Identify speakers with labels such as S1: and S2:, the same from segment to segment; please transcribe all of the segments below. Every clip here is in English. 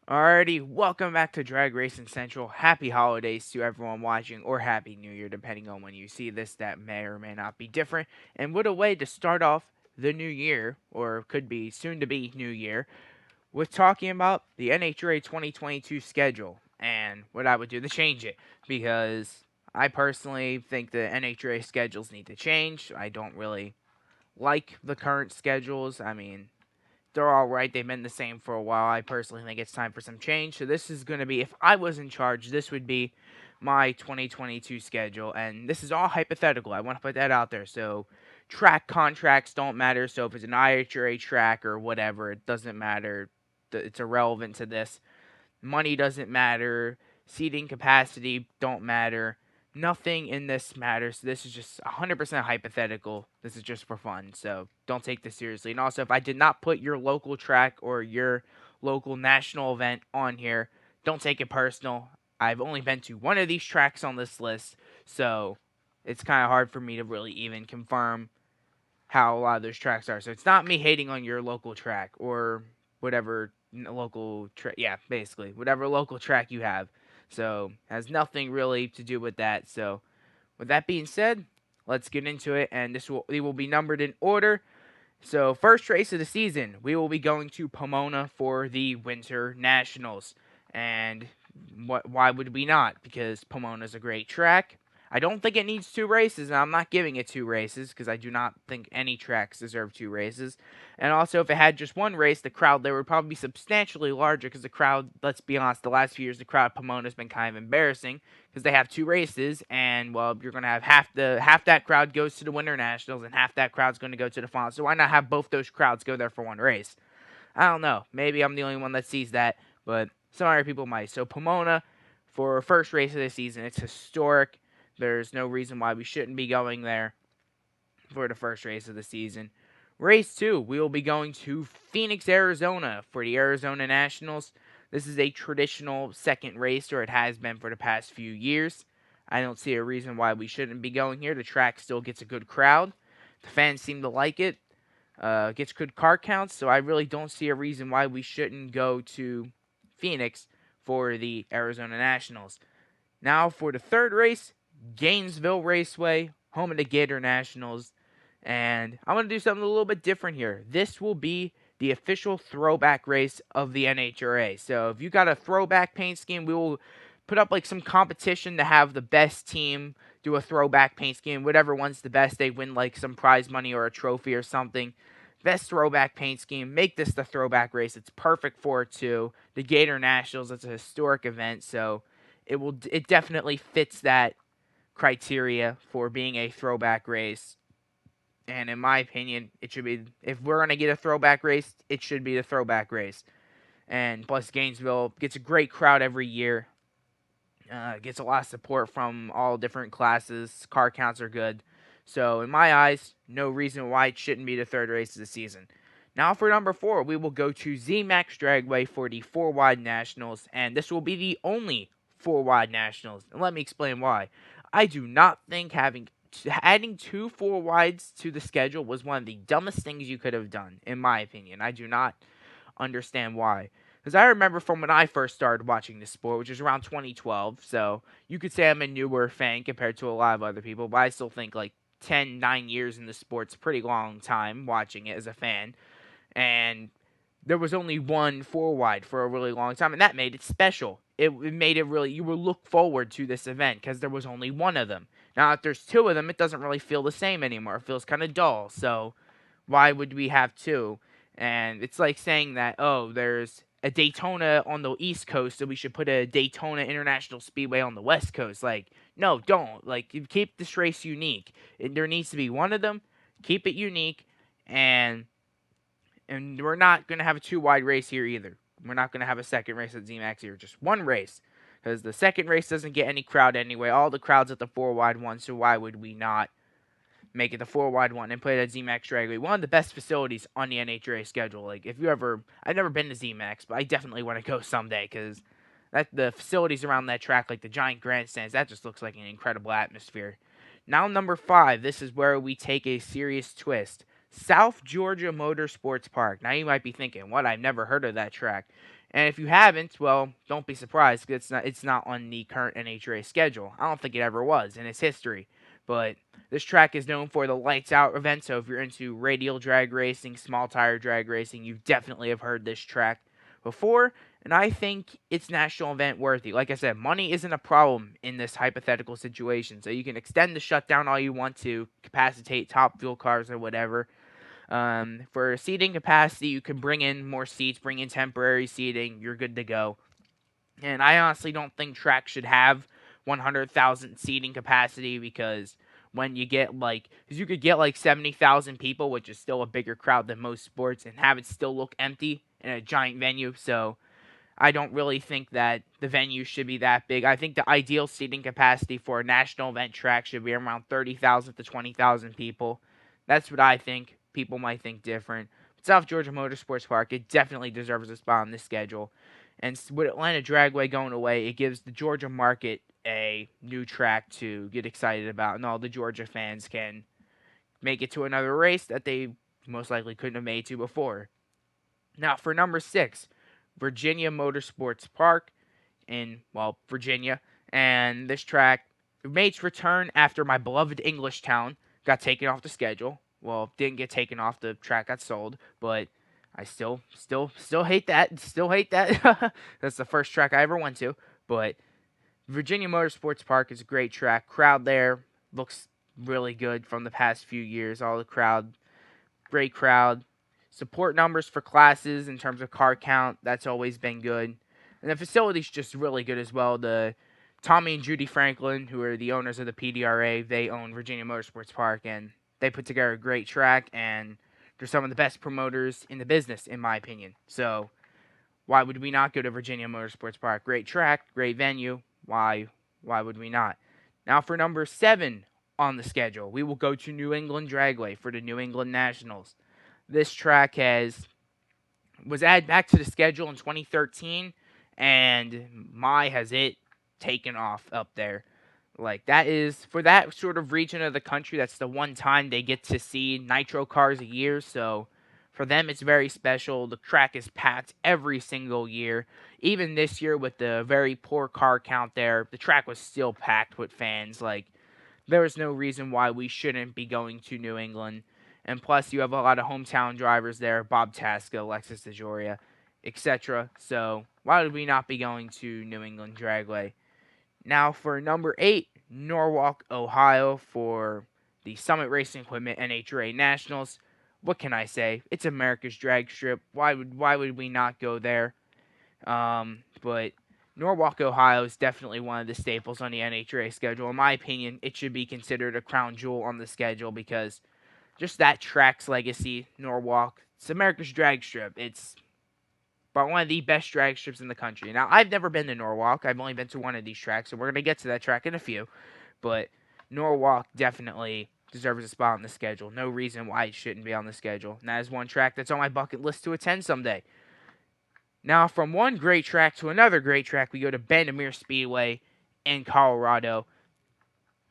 S1: Alrighty, welcome back to Drag Racing Central. Happy holidays to everyone watching, or Happy New Year, depending on when you see this. That may or may not be different. And what a way to start off the new year, or could be soon to be new year, with talking about the NHRA 2022 schedule and what I would do to change it. Because I personally think the NHRA schedules need to change. I don't really like the current schedules. I mean, they're all right. They've been the same for a while. I personally think it's time for some change. So this is going to be, if I was in charge, this would be my 2022 schedule. And this is all hypothetical. I want to put that out there. So track contracts don't matter. So if it's an IHRA track or whatever, it doesn't matter. It's irrelevant to this. Money doesn't matter. Seating capacity don't matter. Nothing in this matters. This is just 100% hypothetical. This is just for fun. So don't take this seriously. And also, if I did not put your local track or your local national event on here, don't take it personal. I've only been to one of these tracks on this list. So it's kind of hard for me to really even confirm how a lot of those tracks are. So it's not me hating on your local track or whatever local track. Yeah, basically whatever local track you have. So has nothing really to do with that. So with that being said, let's get into it, and they will be numbered in order. So first race of the season, we will be going to Pomona for the Winter Nationals, and why would we not? Because Pomona's a great track. I don't think it needs two races, and I'm not giving it two races because I do not think any tracks deserve two races. And also, if it had just one race, the crowd there would probably be substantially larger because the crowd, let's be honest, the last few years, the crowd at Pomona has been kind of embarrassing because they have two races, and well, you're gonna have half that crowd goes to the Winter Nationals, and half that crowd's going to go to the final. So why not have both those crowds go there for one race? I don't know. Maybe I'm the only one that sees that, but some other people might. So Pomona, for first race of the season, it's historic. There's no reason why we shouldn't be going there for the first race of the season. Race 2, we will be going to Phoenix, Arizona for the Arizona Nationals. This is a traditional second race, or it has been for the past few years. I don't see a reason why we shouldn't be going here. The track still gets a good crowd. The fans seem to like it. Gets good car counts, so I really don't see a reason why we shouldn't go to Phoenix for the Arizona Nationals. Now for the third race, Gainesville Raceway, home of the Gator Nationals. And I'm going to do something a little bit different here. This will be the official throwback race of the NHRA. So if you got a throwback paint scheme, we will put up like some competition to have the best team do a throwback paint scheme. Whatever one's the best, they win like some prize money or a trophy or something. Best throwback paint scheme. Make this the throwback race. It's perfect for it too. The Gator Nationals, it's a historic event, so it definitely fits that criteria for being a throwback race. And in my opinion, it should be, if we're going to get a throwback race, it should be the throwback race. And plus, Gainesville gets a great crowd every year. Gets a lot of support from all different classes. Car counts are good. So, in my eyes, no reason why it shouldn't be the third race of the season. Now, for number 4, we will go to ZMAX Dragway for the 4 Wide Nationals. And this will be the only 4 Wide Nationals. And let me explain why. I do not think adding 2 4 wides to the schedule was one of the dumbest things you could have done, in my opinion. I do not understand why. Because I remember from when I first started watching this sport, which was around 2012, so you could say I'm a newer fan compared to a lot of other people, but I still think like 9 years in the sport's a pretty long time watching it as a fan. And there was only one 4 wide for a really long time, and that made it special. It made it really, you would look forward to this event because there was only one of them. Now, if there's 2 of them, it doesn't really feel the same anymore. It feels kind of dull. So, why would we have 2? And it's like saying that, oh, there's a Daytona on the East Coast, so we should put a Daytona International Speedway on the West Coast. Like, no, don't. Like, you keep this race unique. There needs to be one of them. Keep it unique, and we're not going to have a 2 wide race here either. We're not going to have a second race at ZMAX here. Just one race. Because the second race doesn't get any crowd anyway. All the crowd's at the 4 wide one, so why would we not make it the 4 wide one and play it at ZMAX Dragway? One of the best facilities on the NHRA schedule. Like, if you ever, I've never been to ZMAX, but I definitely want to go someday because the facilities around that track, like the giant grandstands, that just looks like an incredible atmosphere. Now, number 5, this is where we take a serious twist. South Georgia Motorsports Park. Now, you might be thinking, what? I've never heard of that track. And if you haven't, well, don't be surprised. It's not on the current NHRA schedule. I don't think it ever was in its history. But this track is known for the lights out event. So if you're into radial drag racing, small tire drag racing, you definitely have heard this track before. And I think it's national event worthy. Like I said, money isn't a problem in this hypothetical situation. So you can extend the shutdown all you want to, capacitate top fuel cars or whatever. For seating capacity, you can bring in more seats, bring in temporary seating. You're good to go. And I honestly don't think tracks should have 100,000 seating capacity because when you get because you could get like 70,000 people, which is still a bigger crowd than most sports, and have it still look empty in a giant venue. So I don't really think that the venue should be that big. I think the ideal seating capacity for a national event track should be around 30,000 to 20,000 people. That's what I think. People might think different. But South Georgia Motorsports Park, it definitely deserves a spot on this schedule. And with Atlanta Dragway going away, it gives the Georgia market a new track to get excited about, and all the Georgia fans can make it to another race that they most likely couldn't have made to before. Now, for number 6, Virginia Motorsports Park in, Virginia. And this track made its return after my beloved Englishtown got taken off the schedule. Well, didn't get taken off, the track got sold, but I still hate that. Still hate that. That's the first track I ever went to. But Virginia Motorsports Park is a great track. Crowd there looks really good from the past few years. All the crowd, great crowd. Support numbers for classes in terms of car count, that's always been good. And the facility's just really good as well. The Tommy and Judy Franklin, who are the owners of the PDRA, they own Virginia Motorsports Park, and they put together a great track, and they're some of the best promoters in the business, in my opinion. So why would we not go to Virginia Motorsports Park? Great track, great venue. Why would we not? Now for number 7 on the schedule, we will go to New England Dragway for the New England Nationals. This track was added back to the schedule in 2013, and has it taken off up there. Like, that is, for that sort of region of the country, that's the one time they get to see nitro cars a year, so for them it's very special. The track is packed every single year. Even this year with the very poor car count there, the track was still packed with fans. Like, there is no reason why we shouldn't be going to New England. And plus, you have a lot of hometown drivers there, Bob Tasca, Alexis DeJoria, etc. So, why would we not be going to New England Dragway? Now, for number 8, Norwalk, Ohio, for the Summit Racing Equipment NHRA Nationals. What can I say? It's America's drag strip. Why would we not go there? But Norwalk, Ohio is definitely one of the staples on the NHRA schedule. In my opinion, it should be considered a crown jewel on the schedule because just that track's legacy, Norwalk, it's America's drag strip. It's about one of the best drag strips in the country. Now, I've never been to Norwalk. I've only been to one of these tracks, so we're going to get to that track in a few. But Norwalk definitely deserves a spot on the schedule. No reason why it shouldn't be on the schedule. And that is one track that's on my bucket list to attend someday. Now, from one great track to another great track, we go to Bandimere Speedway in Colorado.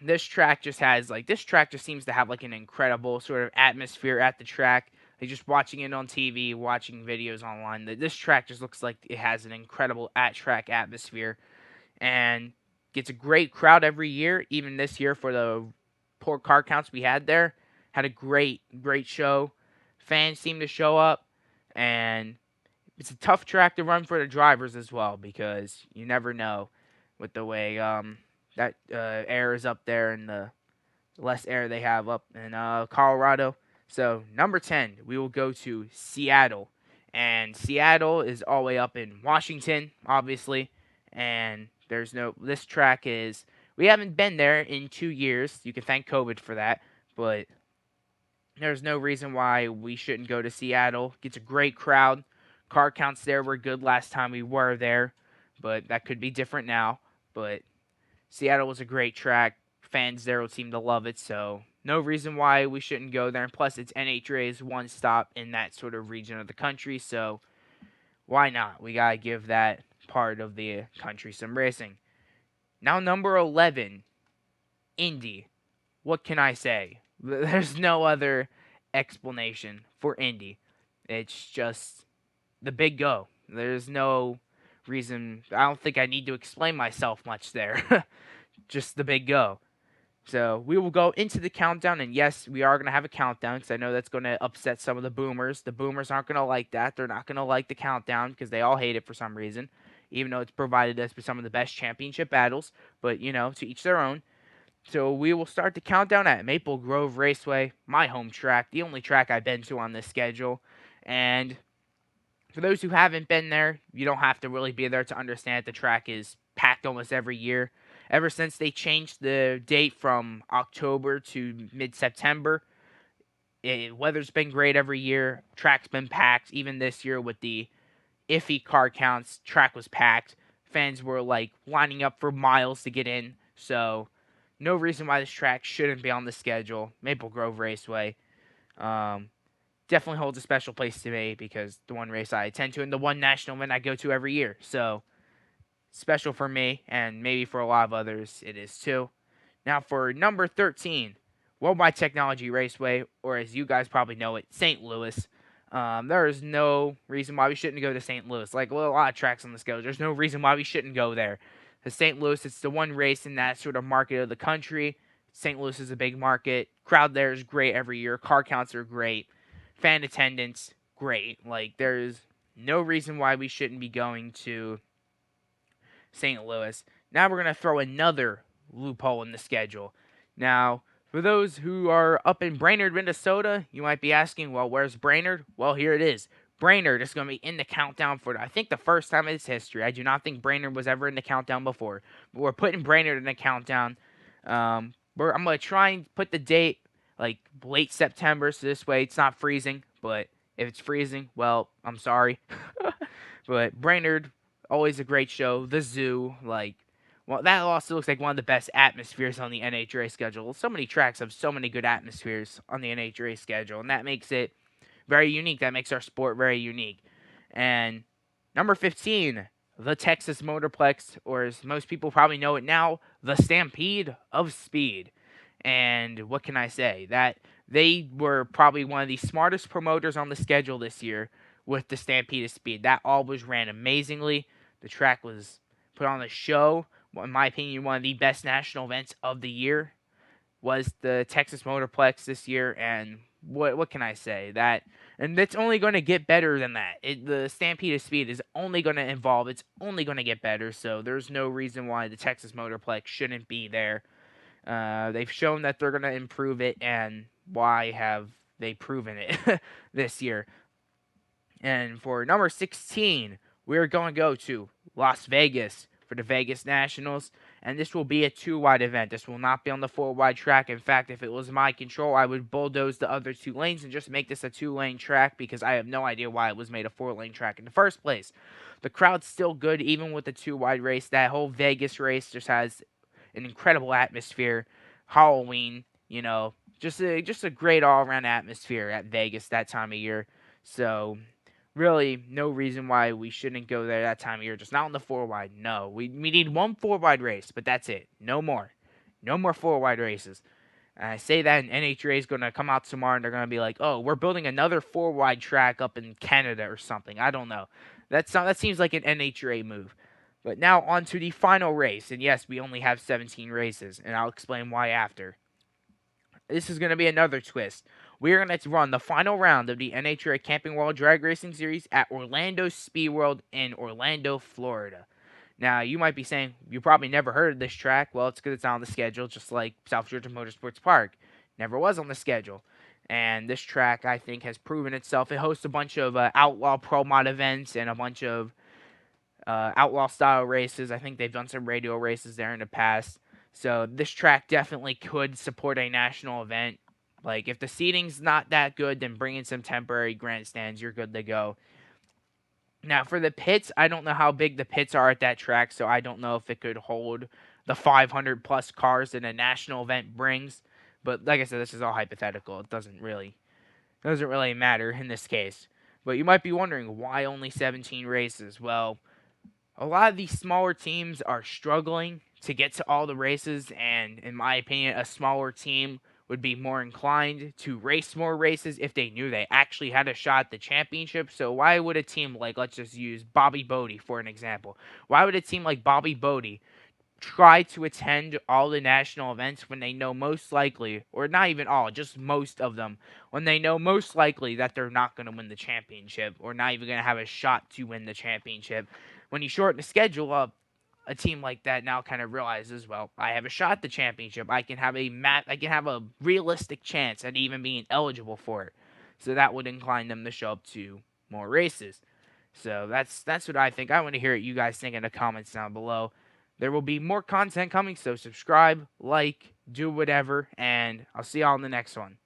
S1: This track just seems to have like an incredible sort of atmosphere at the track. Like just watching it on TV, watching videos online, this track just looks like it has an incredible at-track atmosphere and gets a great crowd every year. Even this year for the poor car counts we had there, had a great show. Fans seem to show up, and it's a tough track to run for the drivers as well because you never know with the way that air is up there and the less air they have up in Colorado. So, number 10, we will go to Seattle. And Seattle is all the way up in Washington, obviously. And this track is, we haven't been there in 2 years. You can thank COVID for that. But there's no reason why we shouldn't go to Seattle. Gets a great crowd. Car counts there were good last time we were there. But that could be different now. But Seattle was a great track. Fans there seem to love it, so no reason why we shouldn't go there. And plus, it's NHRA's one stop in that sort of region of the country, so why not? We gotta give that part of the country some racing. Now, number 11, Indy. What can I say? There's no other explanation for Indy. It's just the big go. There's no reason. I don't think I need to explain myself much there. Just the big go. So we will go into the countdown, and yes, we are going to have a countdown because I know that's going to upset some of the boomers. The boomers aren't going to like that. They're not going to like the countdown because they all hate it for some reason, even though it's provided us with some of the best championship battles. But, to each their own. So we will start the countdown at Maple Grove Raceway, my home track, the only track I've been to on this schedule. And for those who haven't been there, you don't have to really be there to understand the track is packed almost every year. Ever since they changed the date from October to mid-September, weather's been great every year. Track's been packed. Even this year with the iffy car counts, track was packed. Fans were lining up for miles to get in. So no reason why this track shouldn't be on the schedule. Maple Grove Raceway. Definitely holds a special place to me because the one race I attend to and the one national event I go to every year. So special for me, and maybe for a lot of others it is too. Now for number 13, Worldwide Technology Raceway, or as you guys probably know it, St. Louis. There is no reason why we shouldn't go to St. Louis. Like a lot of tracks on the schedule, there's no reason why we shouldn't go there. The St. Louis, it's the one race in that sort of market of the country. St. Louis is a big market. Crowd there is great every year. Car counts are great. Fan attendance, great. There's no reason why we shouldn't be going to St. Louis. Now we're going to throw another loophole in the schedule. Now, for those who are up in Brainerd, Minnesota, you might be asking, well, where's Brainerd? Well, here it is. Brainerd is going to be in the countdown for, I think, the first time in its history. I do not think Brainerd was ever in the countdown before. But we're putting Brainerd in the countdown. I'm going to try and put the date late September, so this way it's not freezing. But if it's freezing, well, I'm sorry. But Brainerd, always a great show. The zoo, that also looks like one of the best atmospheres on the NHRA schedule. So many tracks have so many good atmospheres on the NHRA schedule, and that makes it very unique. That makes our sport very unique. And number 15, the Texas Motorplex, or as most people probably know it now, the Stampede of Speed. And what can I say? That they were probably one of the smartest promoters on the schedule this year with the Stampede of Speed. That always ran amazingly. The track was put on a show. In my opinion, one of the best national events of the year was the Texas Motorplex this year. And what can I say? And it's only going to get better than that. The Stampede of Speed is only going to evolve. It's only going to get better. So there's no reason why the Texas Motorplex shouldn't be there. They've shown that they're going to improve it, and why have they proven it this year? And for number 16, we're going to go to Las Vegas for the Vegas Nationals, and this will be a 2-wide event. This will not be on the 4-wide track. In fact, if it was my control, I would bulldoze the other 2 lanes and just make this a 2-lane track because I have no idea why it was made a 4-lane track in the first place. The crowd's still good even with the 2-wide race. That whole Vegas race just has an incredible atmosphere. Halloween, just a great all-around atmosphere at Vegas that time of year. So really no reason why we shouldn't go there that time of year. Just not on the 4-wide. No, we need one 4-wide race, but that's it. No more 4-wide races. And I say that, and NHRA is going to come out tomorrow, and they're going to be like, oh, we're building another 4-wide track up in Canada or something. I don't know. That seems like an NHRA move. But now on to the final race. And yes, we only have 17 races, and I'll explain why after. This is going to be another twist. We're going to run the final round of the NHRA Camping World Drag Racing Series at Orlando Speed World in Orlando, Florida. Now, you might be saying, you probably never heard of this track. Well, it's because it's on the schedule, just like South Georgia Motorsports Park. Never was on the schedule. And this track, I think, has proven itself. It hosts a bunch of Outlaw Pro Mod events and a bunch of outlaw style races. I think they've done some radio races there in the past. So this track definitely could support a national event. If the seating's not that good, then bring in some temporary grandstands. You're good to go. Now, for the pits, I don't know how big the pits are at that track, so I don't know if it could hold the 500-plus cars that a national event brings. But like I said, this is all hypothetical. It doesn't really matter in this case. But you might be wondering, why only 17 races? Well, a lot of these smaller teams are struggling to get to all the races, and in my opinion, a smaller team would be more inclined to race more races if they knew they actually had a shot at the championship. So why would a team like, let's just use Bobby Bodie for an example. Why would a team like Bobby Bodie try to attend all the national events when they know most likely, or not even all, just most of them, when they know most likely that they're not going to win the championship or not even going to have a shot to win the championship? When you shorten the schedule up, a team like that now kind of realizes, well, I have a shot at the championship. I can have a realistic chance at even being eligible for it. So that would incline them to show up to more races. So that's what I think. I want to hear what you guys think in the comments down below. There will be more content coming, so subscribe, like, do whatever, and I'll see y'all in the next one.